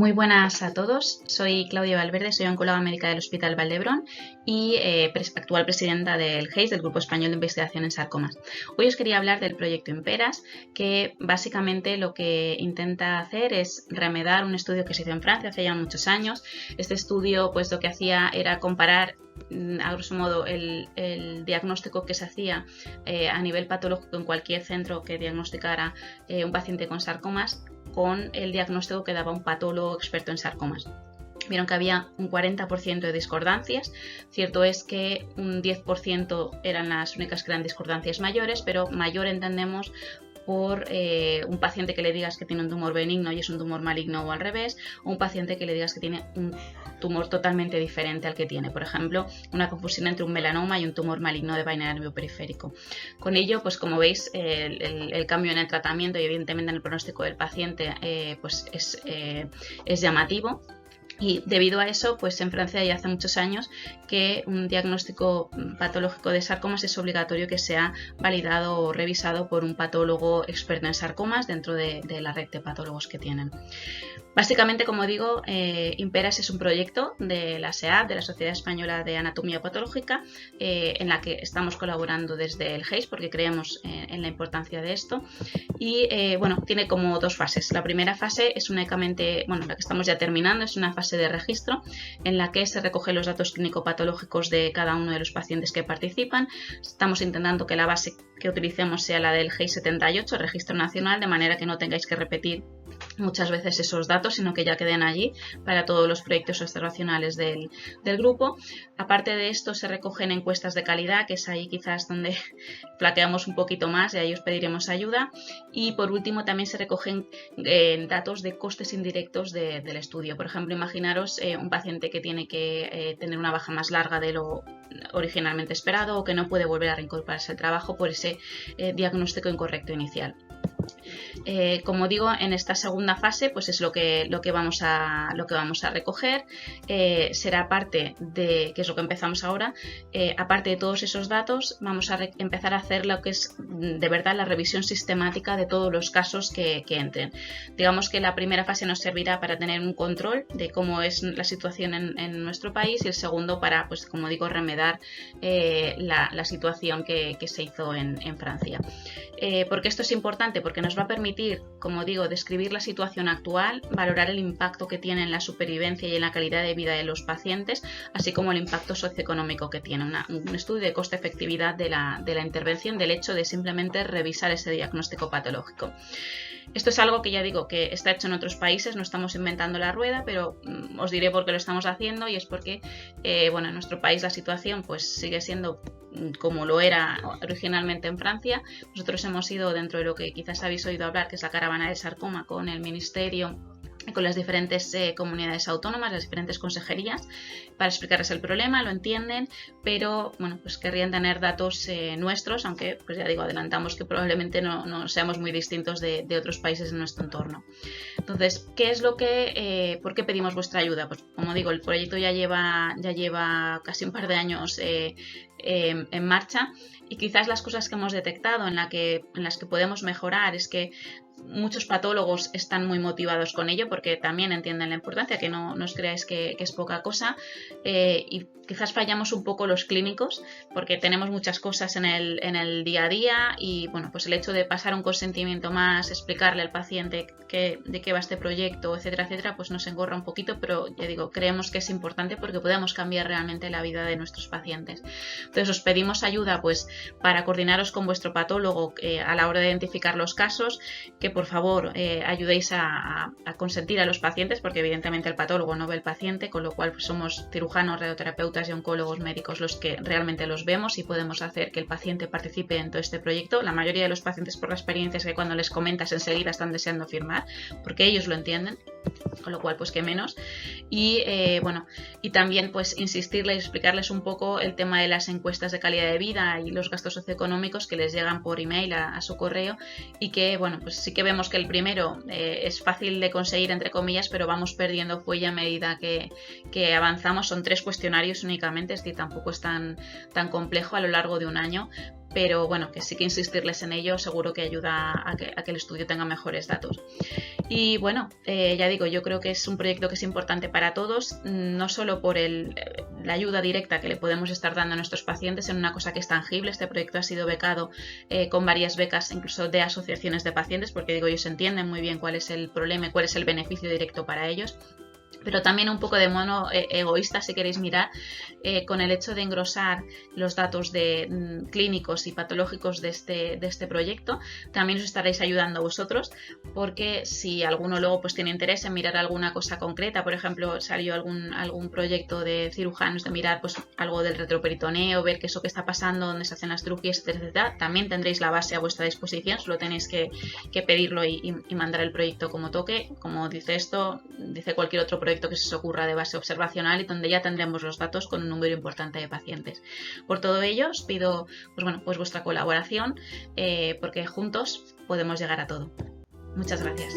Muy buenas a todos, soy Claudia Valverde, soy oncóloga médica del Hospital Vall d'Hebron y actual presidenta del GEIS, del Grupo Español de Investigación en Sarcomas. Hoy os quería hablar del proyecto IMPERAS, que básicamente lo que intenta hacer es remedar un estudio que se hizo en Francia hace ya muchos años. Este estudio pues lo que hacía era comparar a grosso modo el diagnóstico que se hacía a nivel patológico en cualquier centro que diagnosticara un paciente con sarcomas con el diagnóstico que daba un patólogo experto en sarcomas. Vieron que había un 40% de discordancias. Cierto es que un 10% eran las únicas que eran discordancias mayores, pero mayor entendemos por un paciente que le digas que tiene un tumor benigno y es un tumor maligno o al revés, o un paciente que le digas que tiene un tumor totalmente diferente al que tiene, por ejemplo, una confusión entre un melanoma y un tumor maligno de vaina nervio periférico. Con ello, pues como veis, el cambio en el tratamiento y evidentemente en el pronóstico del paciente pues es llamativo. Y debido a eso, pues en Francia ya hace muchos años que un diagnóstico patológico de sarcomas es obligatorio que sea validado o revisado por un patólogo experto en sarcomas dentro de la red de patólogos que tienen. Básicamente, como digo, IMPERAS es un proyecto de la SEAP, de la Sociedad Española de Anatomía Patológica, en la que estamos colaborando desde el GEIS porque creemos en la importancia de esto. Y bueno, tiene como dos fases. La primera fase es únicamente, bueno, la que estamos ya terminando, es una fase de registro en la que se recogen los datos clínico-patológicos de cada uno de los pacientes que participan. Estamos intentando que la base que utilicemos sea la del GEIS 78, el Registro Nacional, de manera que no tengáis que repetir muchas veces esos datos, sino que ya queden allí para todos los proyectos observacionales del grupo. Aparte de esto, se recogen encuestas de calidad, que es ahí quizás donde flaqueamos un poquito más y ahí os pediremos ayuda. Y por último, también se recogen datos de costes indirectos del estudio. Por ejemplo, imaginaros un paciente que tiene que tener una baja más larga de lo originalmente esperado o que no puede volver a reincorporarse al trabajo por ese diagnóstico incorrecto inicial. Como digo, en esta segunda fase pues es lo que vamos a recoger. Será parte de, que es lo que empezamos ahora, aparte de todos esos datos, vamos a empezar a hacer lo que es de verdad la revisión sistemática de todos los casos que entren. Digamos que la primera fase nos servirá para tener un control de cómo es la situación en nuestro país, y el segundo para, pues como digo, remedar la situación que se hizo en Francia. Porque esto es importante, porque nos va a permitir, como digo, describir la situación actual, valorar el impacto que tiene en la supervivencia y en la calidad de vida de los pacientes, así como el impacto socioeconómico que tiene, un estudio de coste-efectividad de la intervención, del hecho de simplemente revisar ese diagnóstico patológico. Esto es algo que ya digo que está hecho en otros países, no estamos inventando la rueda, pero os diré por qué lo estamos haciendo, y es porque bueno, en nuestro país la situación pues sigue siendo como lo era originalmente en Francia. Nosotros hemos ido dentro de lo que quizás habéis oído hablar, que es la caravana del sarcoma, con el Ministerio, con las diferentes comunidades autónomas, las diferentes consejerías, para explicarles el problema. Lo entienden, pero bueno, pues querrían tener datos nuestros, aunque pues ya digo, adelantamos que probablemente no seamos muy distintos de otros países en nuestro entorno. Entonces, ¿qué es lo que, por qué pedimos vuestra ayuda? Pues como digo, el proyecto ya lleva casi un par de años en marcha, y quizás las cosas que hemos detectado en las que podemos mejorar es que muchos patólogos están muy motivados con ello, porque también entienden la importancia, que no os creáis que es poca cosa, y quizás fallamos un poco los clínicos porque tenemos muchas cosas en el día a día, y bueno, pues el hecho de pasar un consentimiento más, explicarle al paciente de qué va este proyecto, etcétera, etcétera, pues nos engorra un poquito, pero ya digo, creemos que es importante porque podemos cambiar realmente la vida de nuestros pacientes. Entonces os pedimos ayuda pues para coordinaros con vuestro patólogo a la hora de identificar los casos, que por favor ayudéis a consentir a los pacientes, porque evidentemente el patólogo no ve el paciente, con lo cual pues somos cirujanos, radioterapeutas y oncólogos médicos los que realmente los vemos y podemos hacer que el paciente participe en todo este proyecto. La mayoría de los pacientes, por la experiencia, es que cuando les comentas enseguida están deseando firmar, porque ellos lo entienden, con lo cual pues que menos. Y bueno, y también pues insistirles y explicarles un poco el tema de las encuestas de calidad de vida y los gastos socioeconómicos que les llegan por email a su correo, y que bueno, pues sí que vemos que el primero es fácil de conseguir entre comillas, pero vamos perdiendo fuelle a medida que avanzamos. Son 3 cuestionarios únicamente, es decir, tampoco es tan complejo a lo largo de un año, pero bueno, que sí que insistirles en ello seguro que ayuda a que el estudio tenga mejores datos. Y bueno, ya digo, yo creo que es un proyecto que es importante para todos, no solo por la ayuda directa que le podemos estar dando a nuestros pacientes en una cosa que es tangible. Este proyecto ha sido becado con varias becas incluso de asociaciones de pacientes, porque digo, ellos entienden muy bien cuál es el problema y cuál es el beneficio directo para ellos. Pero también un poco de modo egoísta, si queréis mirar, con el hecho de engrosar los datos clínicos y patológicos de este proyecto. También os estaréis ayudando vosotros, porque si alguno luego pues tiene interés en mirar alguna cosa concreta, por ejemplo, salió algún proyecto de cirujanos de mirar pues algo del retroperitoneo, ver qué es lo que está pasando, dónde se hacen las cirugías, etcétera, también tendréis la base a vuestra disposición, solo tenéis que pedirlo y mandar el proyecto como toque. Como dice esto, dice cualquier otro proyecto que se os ocurra de base observacional, y donde ya tendremos los datos con un número importante de pacientes. Por todo ello os pido pues vuestra colaboración, porque juntos podemos llegar a todo. Muchas gracias.